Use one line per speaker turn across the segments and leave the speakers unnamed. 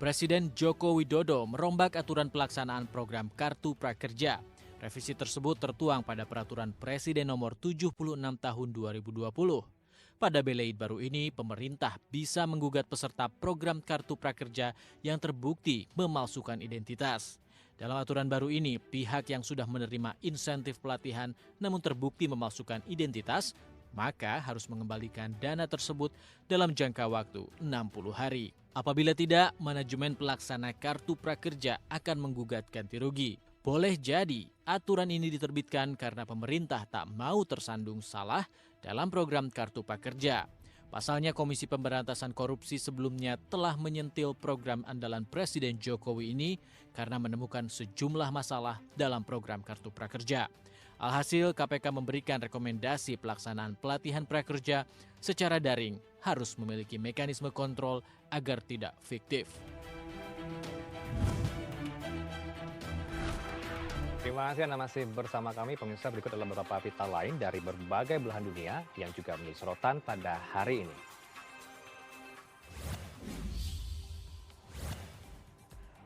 Presiden Joko Widodo merombak aturan pelaksanaan program Kartu Prakerja. Revisi tersebut tertuang pada Peraturan Presiden Nomor 76 Tahun 2020. Pada beleid baru ini, pemerintah bisa menggugat peserta program Kartu Prakerja yang terbukti memalsukan identitas. Dalam aturan baru ini, pihak yang sudah menerima insentif pelatihan namun terbukti memalsukan identitas, maka harus mengembalikan dana tersebut dalam jangka waktu 60 hari. Apabila tidak, manajemen pelaksana Kartu Prakerja akan menggugat ganti rugi. Boleh jadi aturan ini diterbitkan karena pemerintah tak mau tersandung salah dalam program Kartu Prakerja. Pasalnya Komisi Pemberantasan Korupsi sebelumnya telah menyentil program andalan Presiden Jokowi ini karena menemukan sejumlah masalah dalam program Kartu Prakerja. Alhasil, KPK memberikan rekomendasi pelaksanaan pelatihan prakerja secara daring harus memiliki mekanisme kontrol agar tidak fiktif.
Terima kasih Anda masih bersama kami. Pemirsa, berikut adalah beberapa berita lain dari berbagai belahan dunia yang juga menjadi sorotan pada hari ini.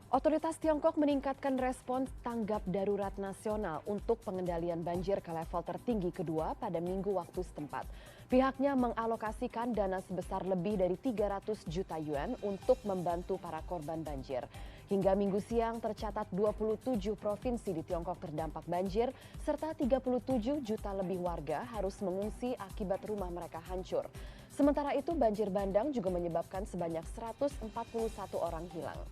Otoritas Tiongkok meningkatkan respons tanggap darurat nasional untuk pengendalian banjir ke level tertinggi kedua pada minggu waktu setempat. Pihaknya mengalokasikan dana sebesar lebih dari 300 juta yuan untuk membantu para korban banjir. Hingga minggu siang tercatat 27 provinsi di Tiongkok terdampak banjir, serta 37 juta lebih warga harus mengungsi akibat rumah mereka hancur. Sementara itu banjir bandang juga menyebabkan sebanyak 141 orang hilang.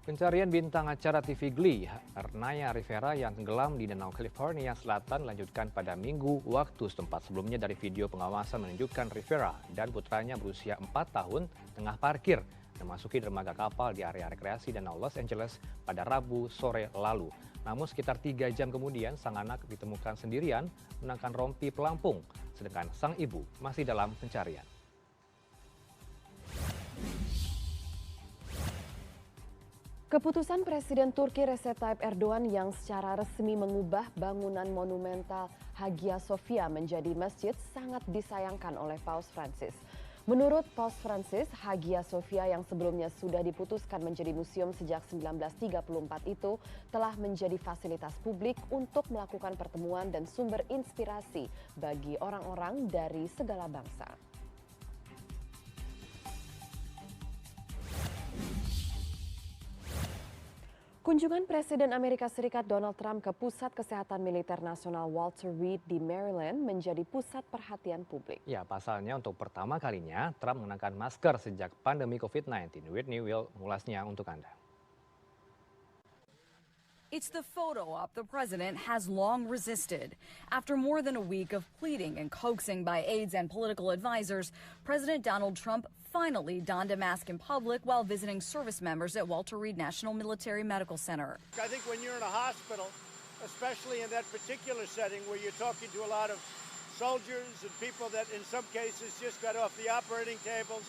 Pencarian bintang acara TV Glee, Naya Rivera yang tenggelam di Danau California Selatan lanjutkan pada Minggu waktu setempat. Sebelumnya dari video pengawasan menunjukkan Rivera dan putranya berusia 4 tahun tengah parkir memasuki dermaga kapal di area rekreasi Danau Los Angeles pada Rabu sore lalu. Namun sekitar 3 jam kemudian sang anak ditemukan sendirian mengenakan rompi pelampung, sedangkan sang ibu masih dalam pencarian.
Keputusan Presiden Turki Recep Tayyip Erdogan yang secara resmi mengubah bangunan monumental Hagia Sophia menjadi masjid sangat disayangkan oleh Paus Francis. Menurut Paus Francis, Hagia Sophia yang sebelumnya sudah diputuskan menjadi museum sejak 1934 itu telah menjadi fasilitas publik untuk melakukan pertemuan dan sumber inspirasi bagi orang-orang dari segala bangsa. Kunjungan Presiden Amerika Serikat Donald Trump ke Pusat Kesehatan Militer Nasional Walter Reed di Maryland menjadi pusat perhatian publik.
Ya, pasalnya untuk pertama kalinya Trump mengenakan masker sejak pandemi COVID-19. Whitney will mengulasnya untuk Anda.
It's the photo op the president has long resisted. After more than a week of pleading and coaxing by aides and political advisors, President Donald Trump finally donned a mask in public while visiting service members at Walter Reed National Military Medical Center.
I think when you're in a hospital, especially in that particular setting where you're talking to a lot of soldiers and people that in some cases just got off the operating tables,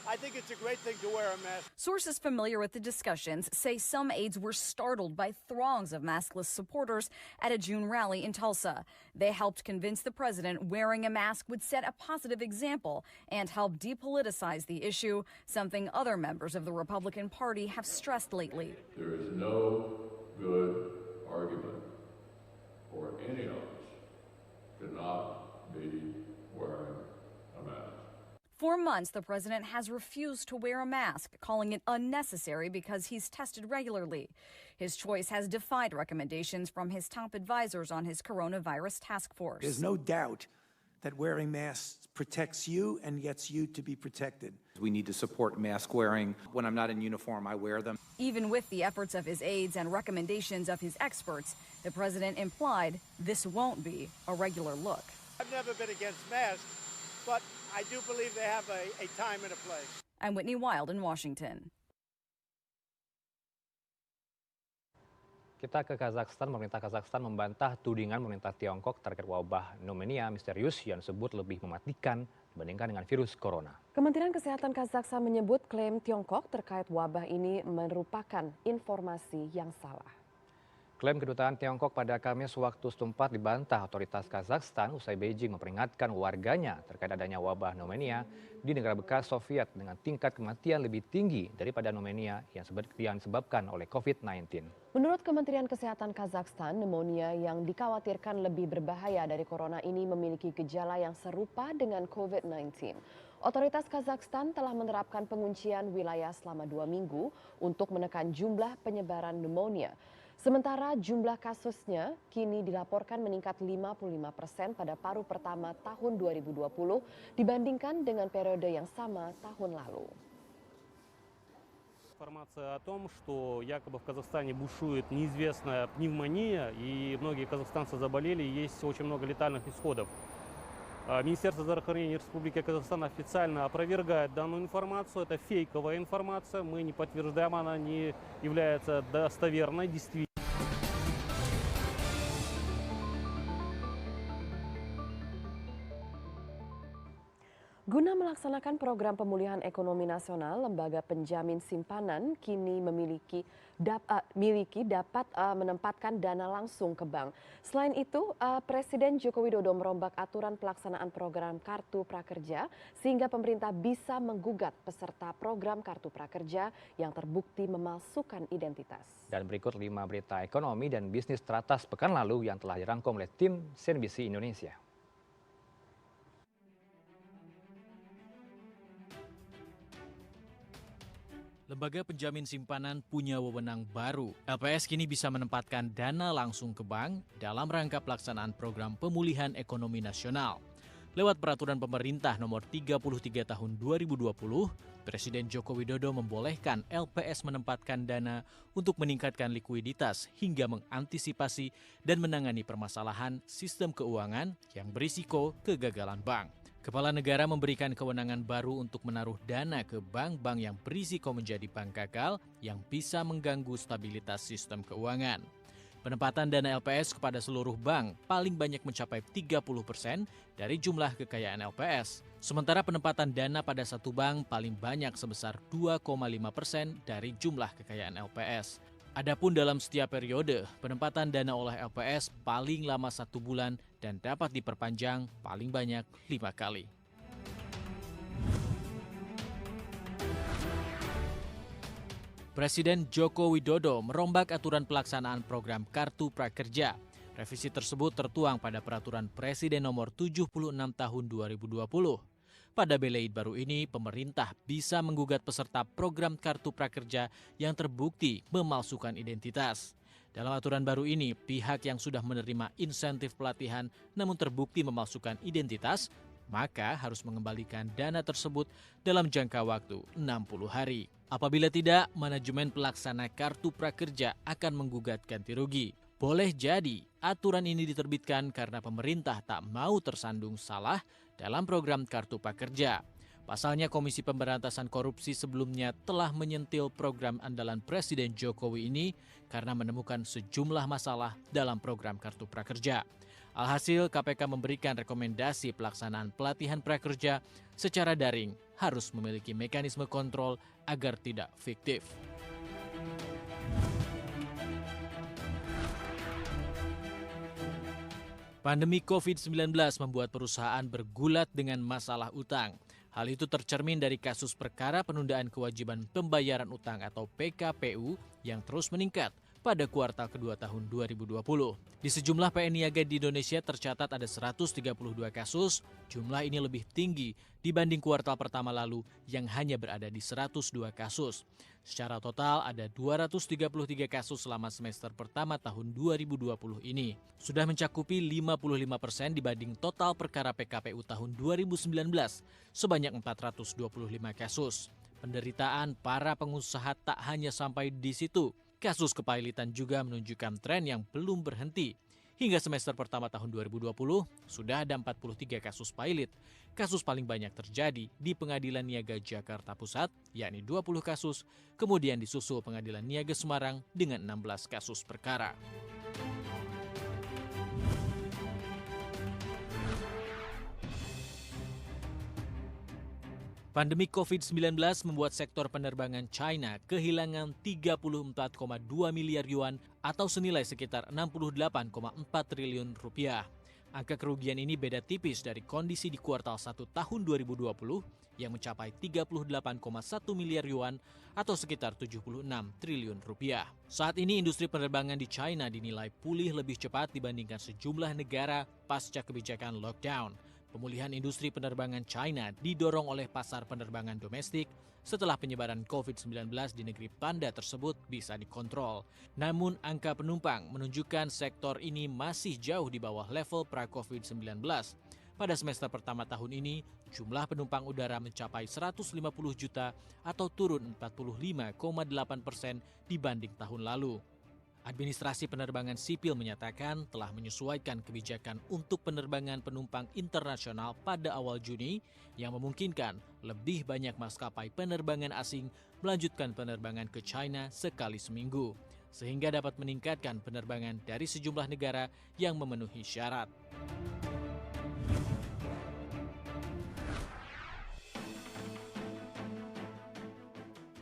I think it's a great thing to wear a mask.
Sources familiar with the discussions say some aides were startled by throngs of maskless supporters at a June rally in Tulsa. They helped convince the president wearing a mask would set a positive example and help depoliticize the issue, something other members of the Republican Party have stressed lately.
There is no good argument for any of us to not be wearing a mask.
For months, the president has refused to wear a mask, calling it unnecessary because he's tested regularly. His choice has defied recommendations from his top advisors on his coronavirus task force.
There's no doubt that wearing masks protects you and gets you to be protected.
We need to support mask wearing. When I'm not in uniform, I wear them.
Even with the efforts of his aides and recommendations of his experts, the president implied this won't be a regular look.
I've never been against masks, but I do believe they have a time and a place.
I'm Whitney Wild in Washington.
Kita ke Kazakhstan. Pemerintah Kazakhstan membantah tudingan pemerintah Tiongkok terkait wabah pneumonia misterius yang disebut lebih mematikan dibandingkan dengan virus corona.
Kementerian Kesehatan Kazakhstan menyebut klaim Tiongkok terkait wabah ini merupakan informasi yang salah.
Klaim kedutaan Tiongkok pada Kamis waktu setempat dibantah otoritas Kazakhstan usai Beijing memperingatkan warganya terkait adanya wabah pneumonia di negara bekas Soviet dengan tingkat kematian lebih tinggi daripada pneumonia yang disebabkan oleh COVID-19.
Menurut Kementerian Kesehatan Kazakhstan, pneumonia yang dikhawatirkan lebih berbahaya dari corona ini memiliki gejala yang serupa dengan COVID-19. Otoritas Kazakhstan telah menerapkan penguncian wilayah selama 2 minggu untuk menekan jumlah penyebaran pneumonia. Sementara jumlah kasusnya kini dilaporkan meningkat 55% pada paruh pertama tahun 2020 dibandingkan dengan periode yang sama tahun lalu.
Информация о том, что якобы в Казахстане бушует неизвестная пневмония, и многие казахстанцы заболели, и есть очень много летальных исходов. Министерство здравоохранения Республики Казахстан официально опровергает данную информацию. Это фейковая информация, мы не подтверждаем, она не является достоверной, действительно.
Guna melaksanakan program pemulihan ekonomi nasional, Lembaga Penjamin Simpanan kini dapat menempatkan dana langsung ke bank. Selain itu, Presiden Joko Widodo merombak aturan pelaksanaan program Kartu Prakerja sehingga pemerintah bisa menggugat peserta program Kartu Prakerja yang terbukti memalsukan identitas.
Dan berikut 5 berita ekonomi dan bisnis teratas pekan lalu yang telah dirangkum oleh tim CNBC Indonesia.
Lembaga penjamin simpanan punya wewenang baru. LPS kini bisa menempatkan dana langsung ke bank dalam rangka pelaksanaan program pemulihan ekonomi nasional. Lewat peraturan pemerintah nomor 33 tahun 2020, Presiden Joko Widodo membolehkan LPS menempatkan dana untuk meningkatkan likuiditas hingga mengantisipasi dan menangani permasalahan sistem keuangan yang berisiko kegagalan bank. Kepala negara memberikan kewenangan baru untuk menaruh dana ke bank-bank yang berisiko menjadi bank gagal yang bisa mengganggu stabilitas sistem keuangan. Penempatan dana LPS kepada seluruh bank paling banyak mencapai 30% dari jumlah kekayaan LPS. Sementara penempatan dana pada satu bank paling banyak sebesar 2,5% dari jumlah kekayaan LPS. Adapun dalam setiap periode, penempatan dana oleh LPS paling lama 1 bulan dan dapat diperpanjang paling banyak 5 kali. Presiden Joko Widodo merombak aturan pelaksanaan program Kartu Prakerja. Revisi tersebut tertuang pada Peraturan Presiden Nomor 76 Tahun 2020. Pada Beleid baru ini, pemerintah bisa menggugat peserta program Kartu Prakerja yang terbukti memalsukan identitas. Dalam aturan baru ini, pihak yang sudah menerima insentif pelatihan namun terbukti memalsukan identitas, maka harus mengembalikan dana tersebut dalam jangka waktu 60 hari. Apabila tidak, manajemen pelaksana Kartu Prakerja akan menggugat ganti rugi. Boleh jadi aturan ini diterbitkan karena pemerintah tak mau tersandung salah dalam program Kartu Prakerja. Pasalnya Komisi Pemberantasan Korupsi sebelumnya telah menyentil program andalan Presiden Jokowi ini karena menemukan sejumlah masalah dalam program Kartu Prakerja. Alhasil KPK memberikan rekomendasi pelaksanaan pelatihan prakerja secara daring harus memiliki mekanisme kontrol agar tidak fiktif. Pandemi COVID-19 membuat perusahaan bergulat dengan masalah utang. Hal itu tercermin dari kasus perkara penundaan kewajiban pembayaran utang atau PKPU yang terus meningkat pada kuartal kedua tahun 2020. Di sejumlah PN Niaga di Indonesia tercatat ada 132 kasus, jumlah ini lebih tinggi dibanding kuartal pertama lalu yang hanya berada di 102 kasus. Secara total ada 233 kasus selama semester pertama tahun 2020 ini. Sudah mencakupi 55% dibanding total perkara PKPU tahun 2019 sebanyak 425 kasus. Penderitaan para pengusaha tak hanya sampai di situ. Kasus kepailitan juga menunjukkan tren yang belum berhenti. Hingga semester pertama tahun 2020, sudah ada 43 kasus pailit. Kasus paling banyak terjadi di Pengadilan Niaga Jakarta Pusat, yakni 20 kasus, kemudian disusul Pengadilan Niaga Semarang dengan 16 kasus perkara. Pandemi COVID-19 membuat sektor penerbangan China kehilangan 34,2 miliar yuan atau senilai sekitar 68,4 triliun rupiah. Angka kerugian ini beda tipis dari kondisi di kuartal 1 tahun 2020 yang mencapai 38,1 miliar yuan atau sekitar 76 triliun rupiah. Saat ini industri penerbangan di China dinilai pulih lebih cepat dibandingkan sejumlah negara pasca kebijakan lockdown. Pemulihan industri penerbangan China didorong oleh pasar penerbangan domestik setelah penyebaran COVID-19 di negeri panda tersebut bisa dikontrol. Namun angka penumpang menunjukkan sektor ini masih jauh di bawah level pra-COVID-19. Pada semester pertama tahun ini, jumlah penumpang udara mencapai 150 juta atau turun 45,8% dibanding tahun lalu. Administrasi penerbangan sipil menyatakan telah menyesuaikan kebijakan untuk penerbangan penumpang internasional pada awal Juni yang memungkinkan lebih banyak maskapai penerbangan asing melanjutkan penerbangan ke China sekali seminggu, sehingga dapat meningkatkan penerbangan dari sejumlah negara yang memenuhi syarat.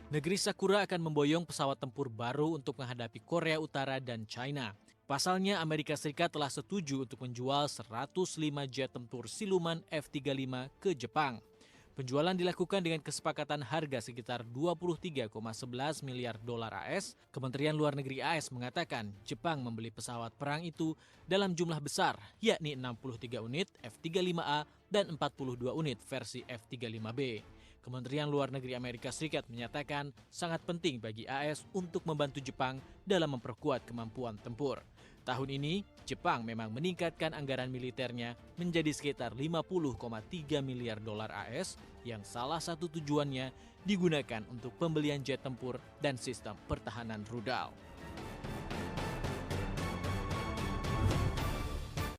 Negeri Sakura akan memboyong pesawat tempur baru untuk menghadapi Korea Utara dan China. Pasalnya, Amerika Serikat telah setuju untuk menjual 105 jet tempur siluman F-35 ke Jepang. Penjualan dilakukan dengan kesepakatan harga sekitar 23,11 miliar dolar AS. Kementerian Luar Negeri AS mengatakan Jepang membeli pesawat perang itu dalam jumlah besar, yakni 63 unit F-35A dan 42 unit versi F-35B. Kementerian Luar Negeri Amerika Serikat menyatakan sangat penting bagi AS untuk membantu Jepang dalam memperkuat kemampuan tempur. Tahun ini, Jepang memang meningkatkan anggaran militernya menjadi sekitar 50,3 miliar dolar AS yang salah satu tujuannya digunakan untuk pembelian jet tempur dan sistem pertahanan rudal.